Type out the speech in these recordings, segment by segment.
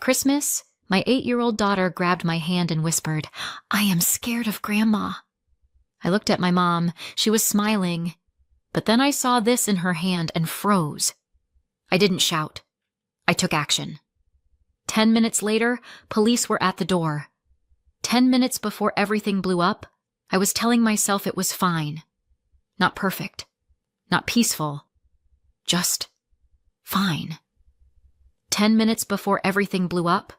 Christmas, my 8-year-old daughter grabbed my hand and whispered, "I am scared of Grandma." I looked at my mom. She was smiling. But then I saw this in her hand and froze. I didn't shout. I took action. 10 minutes later, police were at the door. 10 minutes before everything blew up, I was telling myself it was fine. Not perfect. Not peaceful. Just fine. 10 minutes before everything blew up,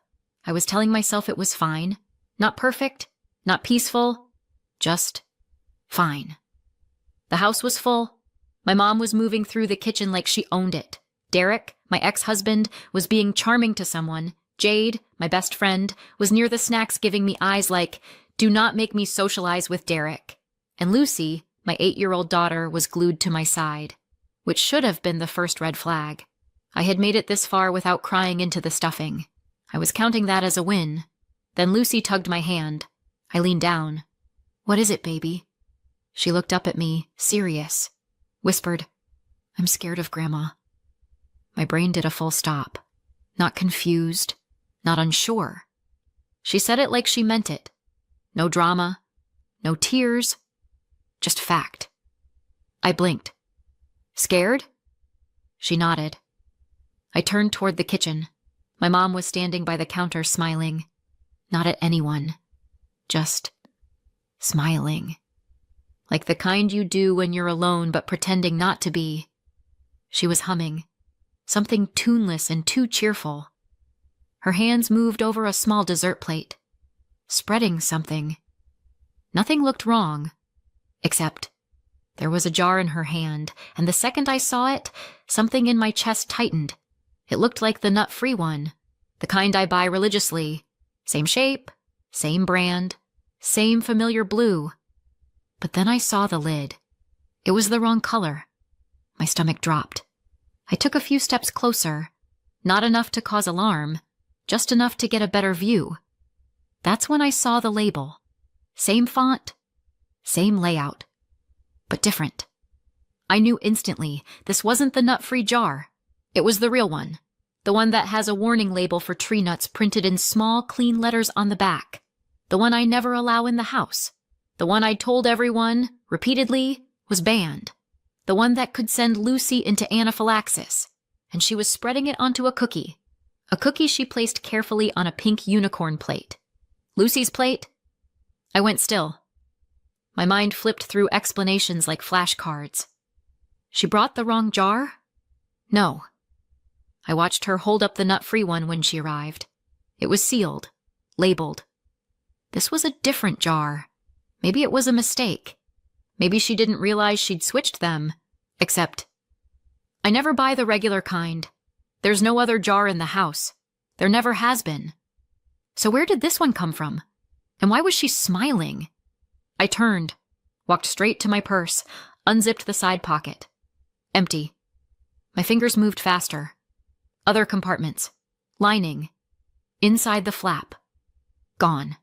I was telling myself it was fine. Not perfect. Not peaceful. Just fine. The house was full. My mom was moving through the kitchen like she owned it. Derek, my ex-husband, was being charming to someone. Jade, my best friend, was near the snacks giving me eyes like, "Do not make me socialize with Derek." And Lucy, my 8-year-old daughter, was glued to my side, which should have been the first red flag. I had made it this far without crying into the stuffing. I was counting that as a win. Then Lucy tugged my hand. I leaned down. "What is it, baby?" She looked up at me, serious. Whispered, "I'm scared of Grandma." My brain did a full stop. Not confused, not unsure. She said it like she meant it. No drama, no tears, just fact. I blinked. "Scared?" She nodded. I turned toward the kitchen. My mom was standing by the counter smiling. Not at anyone. Just smiling. Like the kind you do when you're alone but pretending not to be. She was humming. Something tuneless and too cheerful. Her hands moved over a small dessert plate. Spreading something. Nothing looked wrong. Except there was a jar in her hand, and the second I saw it, something in my chest tightened. It looked like the nut-free one. The kind I buy religiously. Same shape, same brand, same familiar blue. But then I saw the lid. It was the wrong color. My stomach dropped. I took a few steps closer. Not enough to cause alarm, just enough to get a better view. That's when I saw the label. Same font, same layout, but different. I knew instantly this wasn't the nut-free jar. It was the real one. The one that has a warning label for tree nuts printed in small, clean letters on the back. The one I never allow in the house. The one I told everyone, repeatedly, was banned. The one that could send Lucy into anaphylaxis. And she was spreading it onto a cookie. A cookie she placed carefully on a pink unicorn plate. Lucy's plate? I went still. My mind flipped through explanations like flashcards. She brought the wrong jar? No. I watched her hold up the nut-free one when she arrived. It was sealed, labeled. This was a different jar. Maybe it was a mistake. Maybe she didn't realize she'd switched them. Except, I never buy the regular kind. There's no other jar in the house. There never has been. So where did this one come from? And why was she smiling? I turned, walked straight to my purse, unzipped the side pocket. Empty. My fingers moved faster. Other compartments. Lining. Inside the flap. Gone.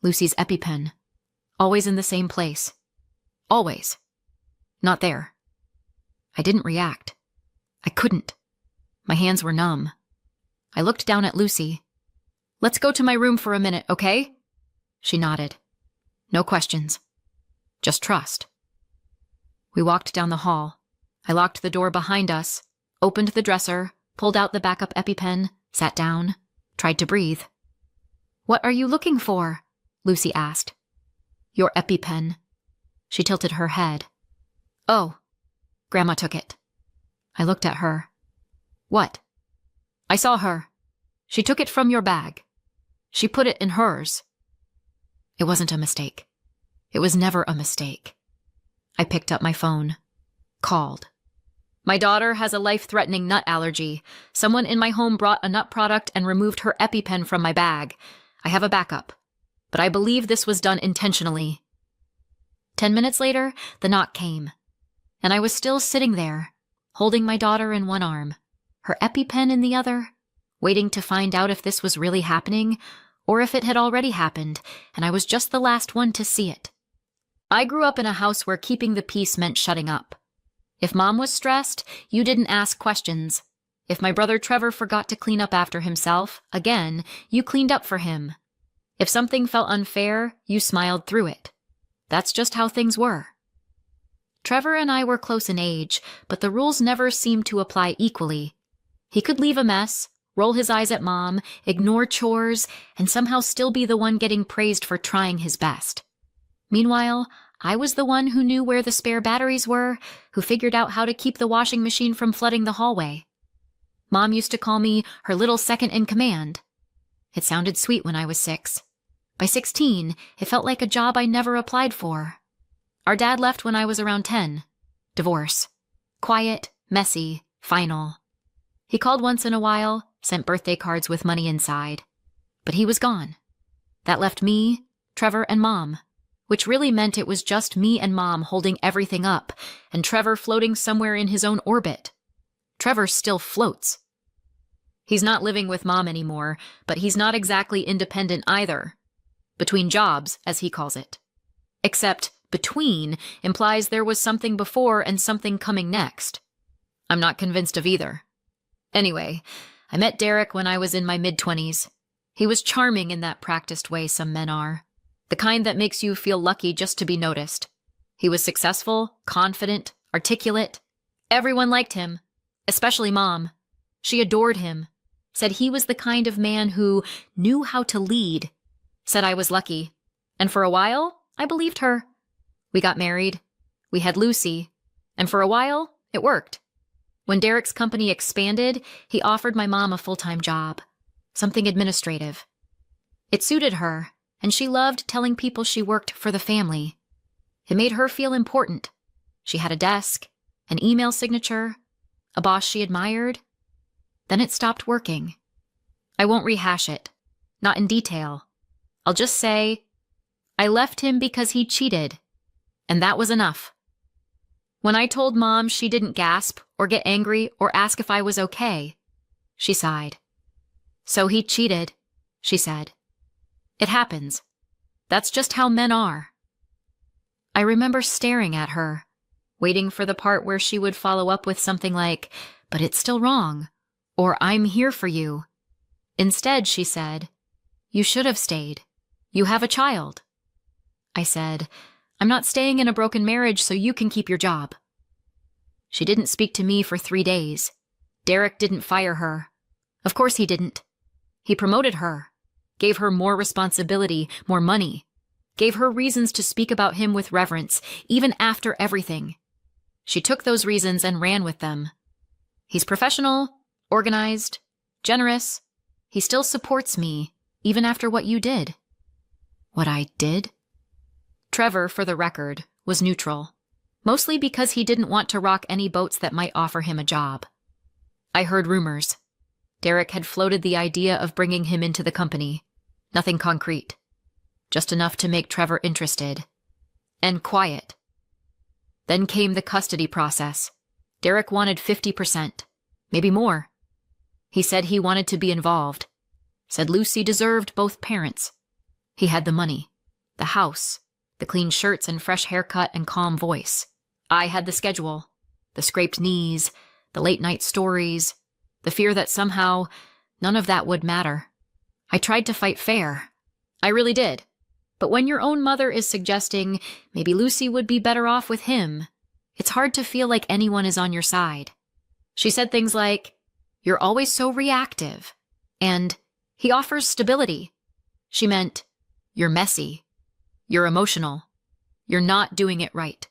Lucy's EpiPen. Always in the same place. Always. Not there. I didn't react. I couldn't. My hands were numb. I looked down at Lucy. "Let's go to my room for a minute, okay?" She nodded. No questions. Just trust. We walked down the hall. I locked the door behind us, opened the dresser, pulled out the backup EpiPen, sat down, tried to breathe. "What are you looking for?" Lucy asked. "Your EpiPen." She tilted her head. "Oh, Grandma took it." I looked at her. "What?" "I saw her. She took it from your bag. She put it in hers." It wasn't a mistake. It was never a mistake. I picked up my phone. Called. "My daughter has a life-threatening nut allergy. Someone in my home brought a nut product and removed her EpiPen from my bag. I have a backup. But I believe this was done intentionally." 10 minutes later, the knock came. And I was still sitting there, holding my daughter in one arm, her EpiPen in the other, waiting to find out if this was really happening, or if it had already happened, and I was just the last one to see it. I grew up in a house where keeping the peace meant shutting up. If Mom was stressed, you didn't ask questions. If my brother Trevor forgot to clean up after himself, again, you cleaned up for him. If something felt unfair, you smiled through it. That's just how things were. Trevor and I were close in age, but the rules never seemed to apply equally. He could leave a mess, roll his eyes at Mom, ignore chores, and somehow still be the one getting praised for trying his best. Meanwhile, I was the one who knew where the spare batteries were, who figured out how to keep the washing machine from flooding the hallway. Mom used to call me her little second in command. It sounded sweet when I was 6. By 16, it felt like a job I never applied for. Our dad left when I was around 10. Divorce. Quiet, messy, final. He called once in a while, sent birthday cards with money inside. But he was gone. That left me, Trevor, and Mom, which really meant it was just me and Mom holding everything up, and Trevor floating somewhere in his own orbit. Trevor still floats. He's not living with Mom anymore, but he's not exactly independent either. Between jobs, as he calls it. Except between implies there was something before and something coming next. I'm not convinced of either. Anyway, I met Derek when I was in my mid-20s. He was charming in that practiced way some men are. The kind that makes you feel lucky just to be noticed. He was successful, confident, articulate. Everyone liked him, especially Mom. She adored him, said he was the kind of man who knew how to lead, said I was lucky. And for a while, I believed her. We got married. We had Lucy. And for a while, it worked. When Derek's company expanded, he offered my mom a full-time job, something administrative. It suited her, and she loved telling people she worked for the family. It made her feel important. She had a desk, an email signature, a boss she admired. Then it stopped working. I won't rehash it, not in detail. I'll just say, I left him because he cheated, and that was enough. When I told Mom, she didn't gasp or get angry or ask if I was okay. She sighed. So he cheated, she said. It happens. That's just how men are. I remember staring at her, waiting for the part where she would follow up with something like, but it's still wrong, or I'm here for you. Instead, she said, you should have stayed. You have a child. I said, I'm not staying in a broken marriage so you can keep your job. She didn't speak to me for 3 days. Derek didn't fire her. Of course he didn't. He promoted her, gave her more responsibility, more money, gave her reasons to speak about him with reverence, even after everything. She took those reasons and ran with them. He's professional, organized, generous. He still supports me, even after what you did. What I did? Trevor, for the record, was neutral, mostly because he didn't want to rock any boats that might offer him a job. I heard rumors. Derek had floated the idea of bringing him into the company. Nothing concrete. Just enough to make Trevor interested. And quiet. Then came the custody process. Derek wanted 50%, maybe more. He said he wanted to be involved. Said Lucy deserved both parents. He had the money, the house, the clean shirts and fresh haircut and calm voice. I had the schedule, the scraped knees, the late-night stories, the fear that somehow none of that would matter. I tried to fight fair. I really did. But when your own mother is suggesting maybe Lucy would be better off with him, it's hard to feel like anyone is on your side. She said things like, you're always so reactive, and he offers stability. She meant, you're messy. You're emotional. You're not doing it right.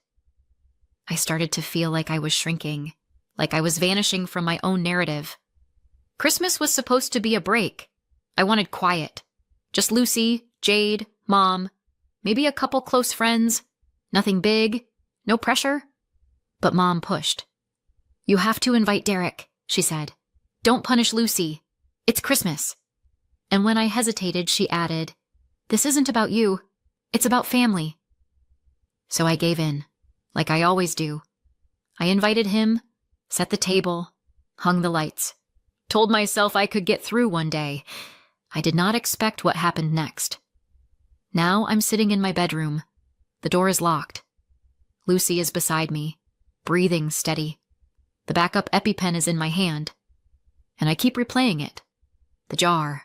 I started to feel like I was shrinking, like I was vanishing from my own narrative. Christmas was supposed to be a break. I wanted quiet. Just Lucy, Jade, Mom, maybe a couple close friends. Nothing big, no pressure. But Mom pushed. You have to invite Derek, she said. Don't punish Lucy. It's Christmas. And when I hesitated, she added, this isn't about you. It's about family. So I gave in, like I always do. I invited him, set the table, hung the lights, told myself I could get through one day. I did not expect what happened next. Now I'm sitting in my bedroom. The door is locked. Lucy is beside me, breathing steady. The backup EpiPen is in my hand. and I keep replaying it. The jar,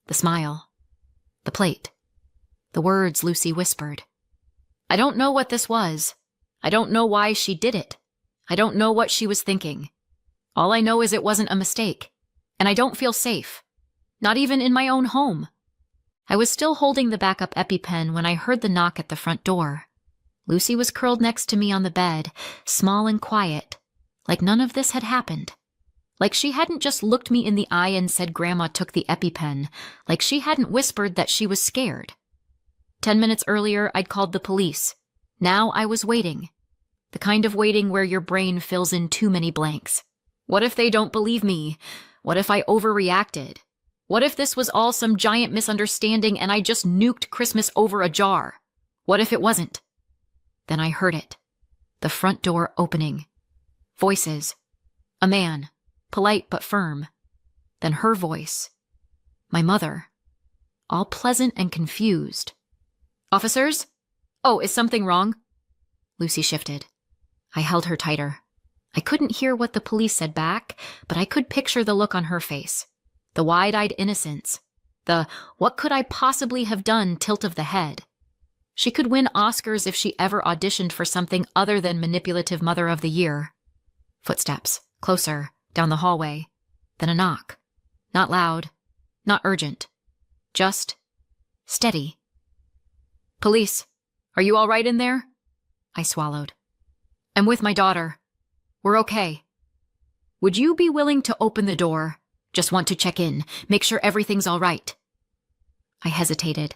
the smile, the plate, the words Lucy whispered. I don't know what this was. I don't know why she did it. I don't know what she was thinking. All I know is it wasn't a mistake, and I don't feel safe. Not even in my own home. I was still holding the backup EpiPen when I heard the knock at the front door. Lucy was curled next to me on the bed, small and quiet, like none of this had happened. Like she hadn't just looked me in the eye and said Grandma took the EpiPen, like she hadn't whispered that she was scared. 10 minutes earlier, I'd called the police. Now I was waiting. The kind of waiting where your brain fills in too many blanks. What if they don't believe me? What if I overreacted? What if this was all some giant misunderstanding and I just nuked Christmas over a jar? What if it wasn't? Then I heard it. The front door opening. Voices. A man, polite but firm. Then her voice. My mother. All pleasant and confused. Officers? Oh, is something wrong? Lucy shifted. I held her tighter. I couldn't hear what the police said back, but I could picture the look on her face. The wide-eyed innocence. The what could I possibly have done tilt of the head. She could win Oscars if she ever auditioned for something other than manipulative Mother of the Year. Footsteps, closer, down the hallway. Then a knock. Not loud, not urgent. Just steady. Police, are you all right in there? I swallowed. I'm with my daughter. We're okay. Would you be willing to open the door? Just want to check in, make sure everything's all right. I hesitated,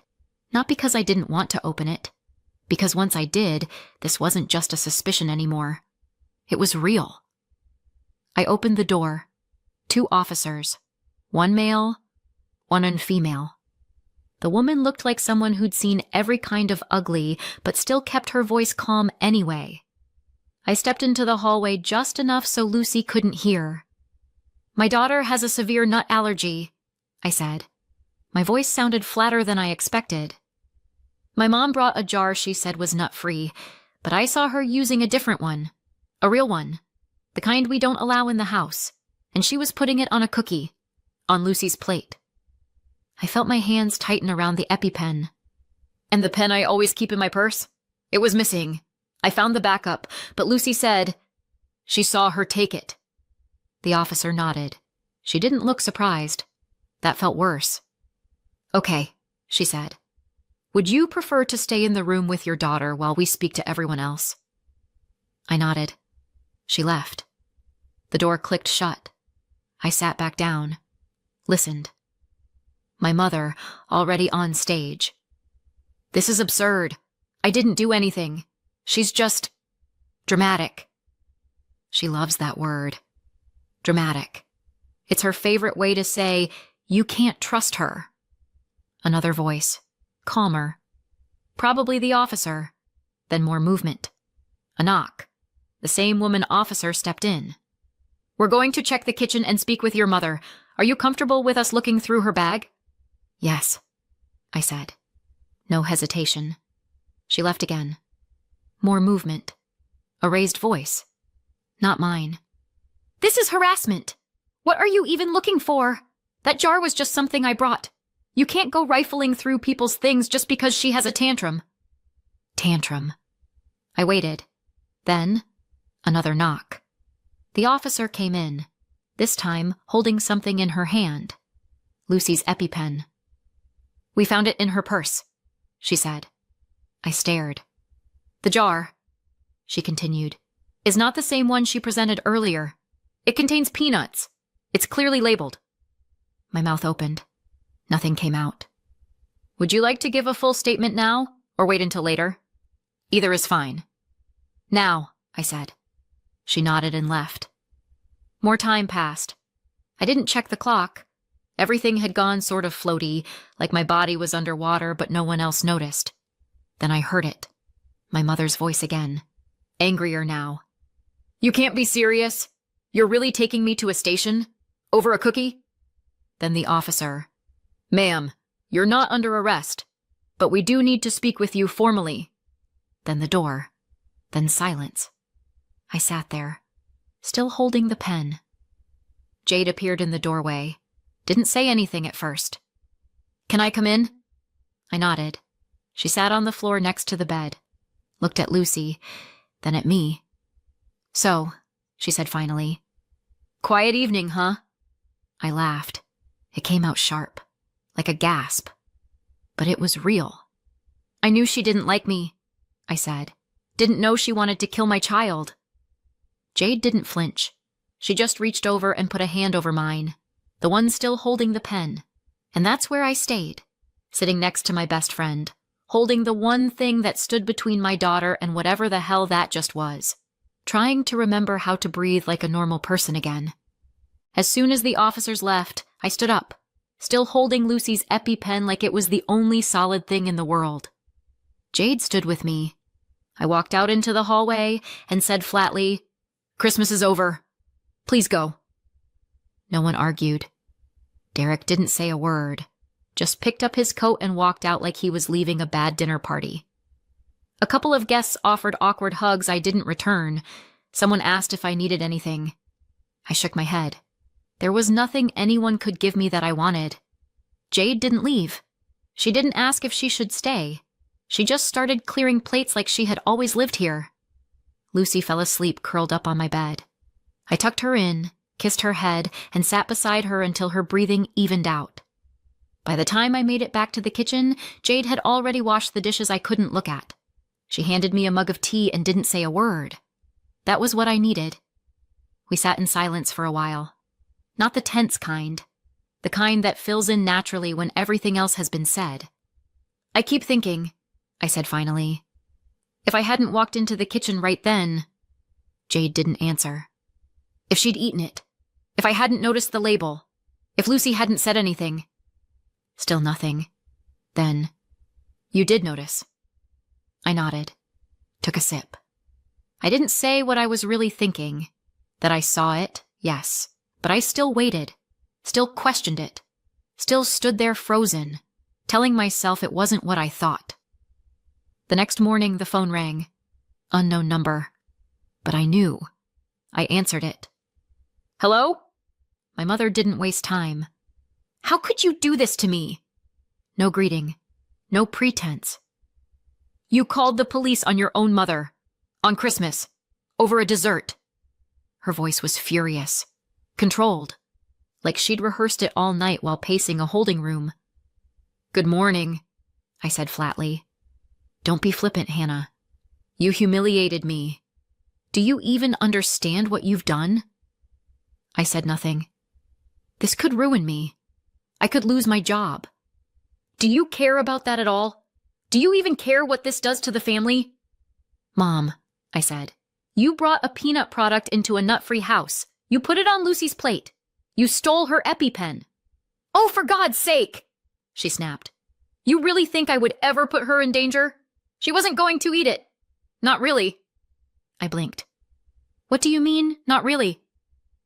not because I didn't want to open it, because once I did, this wasn't just a suspicion anymore. It was real. I opened the door. 2 officers, one male, one female. The woman looked like someone who'd seen every kind of ugly, but still kept her voice calm anyway. I stepped into the hallway just enough so Lucy couldn't hear. My daughter has a severe nut allergy, I said. My voice sounded flatter than I expected. My mom brought a jar she said was nut-free, but I saw her using a different one. A real one. The kind we don't allow in the house. And she was putting it on a cookie. On Lucy's plate. I felt my hands tighten around the EpiPen. And the pen I always keep in my purse? It was missing. I found the backup, but Lucy said she saw her take it. The officer nodded. She didn't look surprised. That felt worse. Okay, she said. Would you prefer to stay in the room with your daughter while we speak to everyone else? I nodded. She left. The door clicked shut. I sat back down. Listened. My mother, already on stage. This is absurd. I didn't do anything. She's just dramatic. She loves that word. Dramatic. It's her favorite way to say, you can't trust her. Another voice. Calmer. Probably the officer. Then more movement. A knock. The same woman officer stepped in. We're going to check the kitchen and speak with your mother. Are you comfortable with us looking through her bag? Yes, I said. No hesitation. She left again. More movement. A raised voice. Not mine. This is harassment. What are you even looking for? That jar was just something I brought. You can't go rifling through people's things just because she has a tantrum. Tantrum. I waited. Then, another knock. The officer came in, this time holding something in her hand. Lucy's EpiPen. We found it in her purse, she said. I stared. The jar, she continued, is not the same one she presented earlier. It contains peanuts. It's clearly labeled. My mouth opened. Nothing came out. Would you like to give a full statement now, or wait until later? Either is fine. Now, I said. She nodded and left. More time passed. I didn't check the clock. Everything had gone sort of floaty, like my body was underwater, but no one else noticed. Then I heard it. My mother's voice again. Angrier now. You can't be serious. You're really taking me to a station? Over a cookie? Then the officer. Ma'am, you're not under arrest, but we do need to speak with you formally. Then the door. Then silence. I sat there, still holding the pen. Jade appeared in the doorway. Didn't say anything at first. "Can I come in?" I nodded. She sat on the floor next to the bed, looked at Lucy, then at me. "So," she said finally. "Quiet evening, huh?" I laughed. It came out sharp, like a gasp. But it was real. "I knew she didn't like me," I said. "Didn't know she wanted to kill my child." Jade didn't flinch. She just reached over and put a hand over mine, the one still holding the pen. And that's where I stayed, sitting next to my best friend, holding the one thing that stood between my daughter and whatever the hell that just was, trying to remember how to breathe like a normal person again. As soon as the officers left, I stood up, still holding Lucy's EpiPen like it was the only solid thing in the world. Jade stood with me. I walked out into the hallway and said flatly, "Christmas is over. Please go." No one argued. Derek didn't say a word, just picked up his coat and walked out like he was leaving a bad dinner party. A couple of guests offered awkward hugs I didn't return. Someone asked if I needed anything. I shook my head. There was nothing anyone could give me that I wanted. Jade didn't leave. She didn't ask if she should stay. She just started clearing plates like she had always lived here. Lucy fell asleep curled up on my bed. I tucked her in, kissed her head, and sat beside her until her breathing evened out. By the time I made it back to the kitchen, Jade had already washed the dishes I couldn't look at. She handed me a mug of tea and didn't say a word. That was what I needed. We sat in silence for a while. Not the tense kind. The kind that fills in naturally when everything else has been said. "I keep thinking," I said finally. "If I hadn't walked into the kitchen right then..." Jade didn't answer. "If she'd eaten it. If I hadn't noticed the label. If Lucy hadn't said anything." Still nothing. Then, "You did notice." I nodded. Took a sip. I didn't say what I was really thinking. That I saw it, yes. But I still waited. Still questioned it. Still stood there frozen, telling myself it wasn't what I thought. The next morning, the phone rang. Unknown number. But I knew. I answered it. "Hello?" My mother didn't waste time. "How could you do this to me?" No greeting. No pretense. "You called the police on your own mother. On Christmas. Over a dessert." Her voice was furious. Controlled. Like she'd rehearsed it all night while pacing a holding room. "Good morning," I said flatly. "Don't be flippant, Hannah. You humiliated me. Do you even understand what you've done?" I said nothing. This could ruin me. I could lose my job. "Do you care about that at all? Do you even care what this does to the family?" "Mom," I said, "you brought a peanut product into a nut-free house. You put it on Lucy's plate. You stole her EpiPen." "Oh, for God's sake!" she snapped. "You really think I would ever put her in danger? She wasn't going to eat it. Not really." I blinked. "What do you mean, not really?"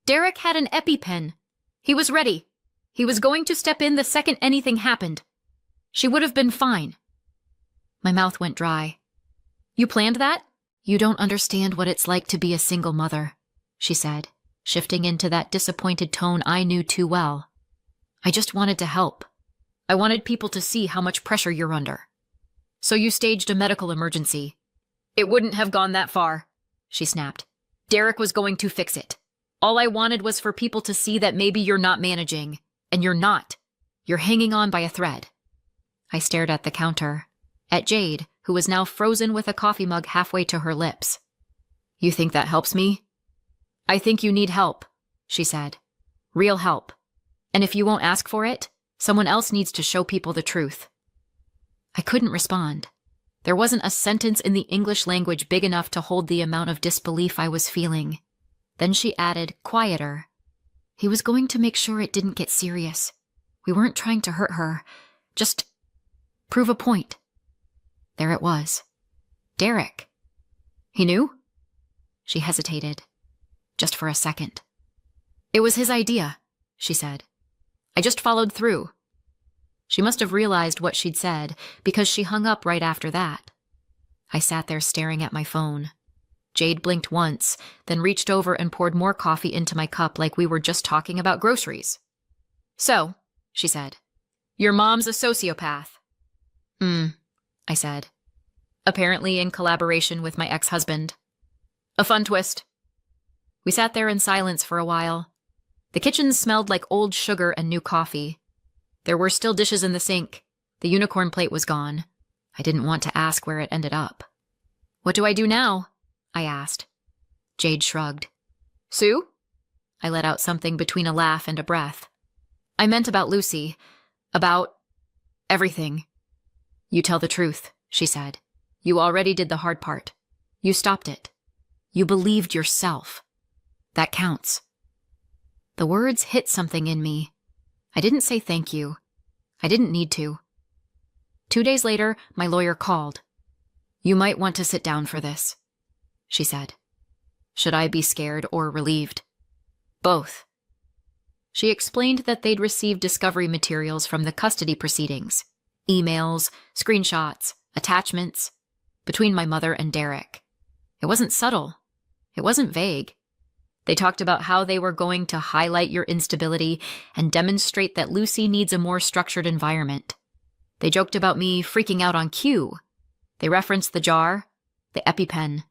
"Derek had an EpiPen. He was ready. He was going to step in the second anything happened. She would have been fine." My mouth went dry. "You planned that?" "You don't understand what it's like to be a single mother," she said, shifting into that disappointed tone I knew too well. "I just wanted to help. I wanted people to see how much pressure you're under. So you staged a medical emergency." "It wouldn't have gone that far," she snapped. "Derek was going to fix it. All I wanted was for people to see that maybe you're not managing. And you're not. You're hanging on by a thread." I stared at the counter. At Jade, who was now frozen with a coffee mug halfway to her lips. "You think that helps me?" "I think you need help," she said. "Real help. And if you won't ask for it, someone else needs to show people the truth." I couldn't respond. There wasn't a sentence in the English language big enough to hold the amount of disbelief I was feeling. Then she added, quieter, "He was going to make sure it didn't get serious. We weren't trying to hurt her. Just prove a point." There it was. Derek. "He knew?" She hesitated. Just for a second. "It was his idea," she said. "I just followed through." She must have realized what she'd said, because she hung up right after that. I sat there staring at my phone. Jade blinked once, then reached over and poured more coffee into my cup like we were just talking about groceries. "So," she said, "your mom's a sociopath." I said, apparently in collaboration with my ex-husband. "A fun twist." We sat there in silence for a while. The kitchen smelled like old sugar and new coffee. There were still dishes in the sink. The unicorn plate was gone. I didn't want to ask where it ended up. "What do I do now?" I asked. Jade shrugged. "Sue?" I let out something between a laugh and a breath. "I meant about Lucy. About everything." "You tell the truth," she said. "You already did the hard part. You stopped it. You believed yourself. That counts." The words hit something in me. I didn't say thank you. I didn't need to. 2 days later, my lawyer called. "You might want to sit down for this," she said. Should I be scared or relieved? Both. She explained that they'd received discovery materials from the custody proceedings, emails, screenshots, attachments, between my mother and Derek. It wasn't subtle. It wasn't vague. They talked about how they were going to highlight your instability and demonstrate that Lucy needs a more structured environment. They joked about me freaking out on cue. They referenced the jar, the EpiPen.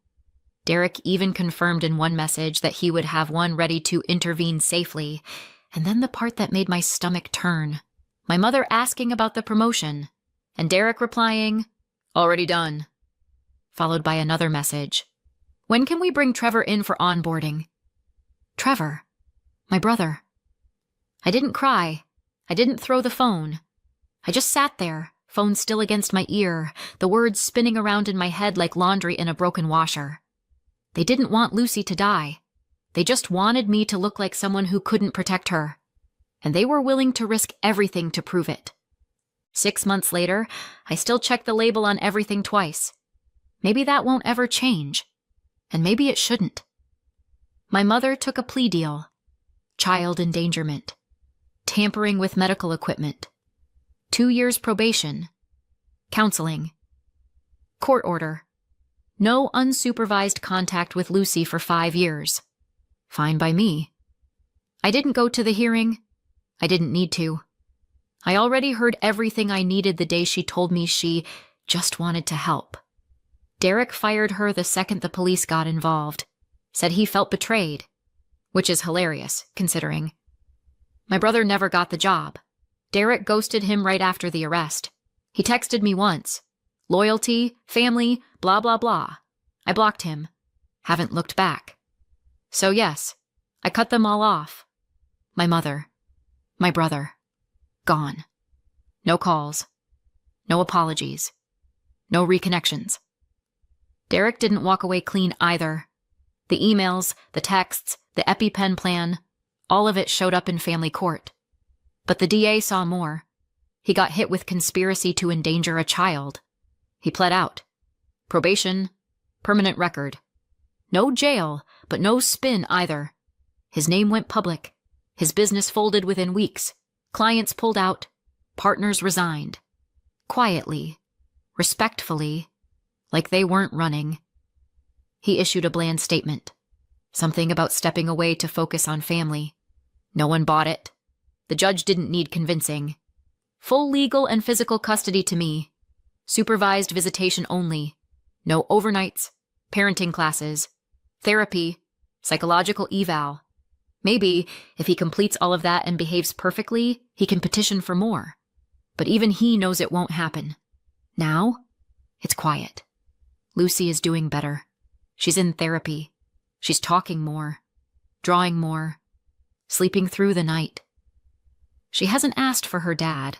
Derek even confirmed in one message that he would have one ready to intervene safely. And then the part that made my stomach turn. My mother asking about the promotion, and Derek replying, "Already done," followed by another message. "When can we bring Trevor in for onboarding?" Trevor. My brother. I didn't cry. I didn't throw the phone. I just sat there, phone still against my ear, the words spinning around in my head like laundry in a broken washer. They didn't want Lucy to die. They just wanted me to look like someone who couldn't protect her. And they were willing to risk everything to prove it. 6 months later, I still check the label on everything twice. Maybe that won't ever change. And maybe it shouldn't. My mother took a plea deal. Child endangerment. Tampering with medical equipment. 2 years probation. Counseling. Court order. No unsupervised contact with Lucy for 5 years. Fine by me. I didn't go to the hearing. I didn't need to. I already heard everything I needed the day she told me she just wanted to help. Derek fired her the second the police got involved. Said he felt betrayed. Which is hilarious, considering. My brother never got the job. Derek ghosted him right after the arrest. He texted me once. Loyalty, family, blah blah blah. I blocked him. Haven't looked back. So yes, I cut them all off. My mother. My brother. Gone. No calls. No apologies. No reconnections. Derek didn't walk away clean either. The emails, the texts, the EpiPen plan, all of it showed up in family court. But the DA saw more. He got hit with conspiracy to endanger a child. He pled out. Probation, permanent record. No jail, but no spin either. His name went public. His business folded within weeks. Clients pulled out. Partners resigned. Quietly. Respectfully. Like they weren't running. He issued a bland statement. Something about stepping away to focus on family. No one bought it. The judge didn't need convincing. Full legal and physical custody to me. Supervised visitation only. No overnights. Parenting classes. Therapy. Psychological eval. Maybe, if he completes all of that and behaves perfectly, he can petition for more. But even he knows it won't happen. Now, it's quiet. Lucy is doing better. She's in therapy. She's talking more. Drawing more. Sleeping through the night. She hasn't asked for her dad.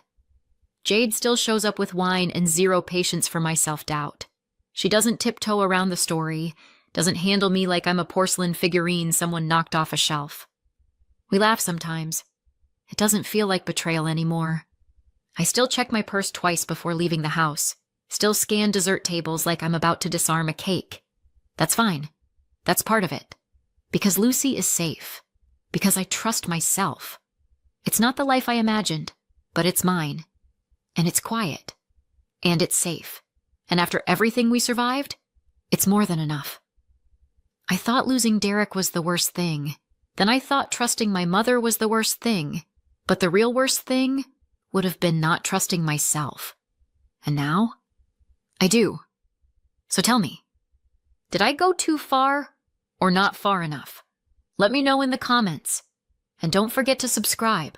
Jade still shows up with wine and zero patience for my self-doubt. She doesn't tiptoe around the story, doesn't handle me like I'm a porcelain figurine someone knocked off a shelf. We laugh sometimes. It doesn't feel like betrayal anymore. I still check my purse twice before leaving the house, still scan dessert tables like I'm about to disarm a cake. That's fine. That's part of it. Because Lucy is safe. Because I trust myself. It's not the life I imagined, but it's mine. And it's quiet. And it's safe. And after everything we survived, it's more than enough. I thought losing Derek was the worst thing. Then I thought trusting my mother was the worst thing. But the real worst thing would have been not trusting myself. And now, I do. So tell me, did I go too far or not far enough? Let me know in the comments. And don't forget to subscribe.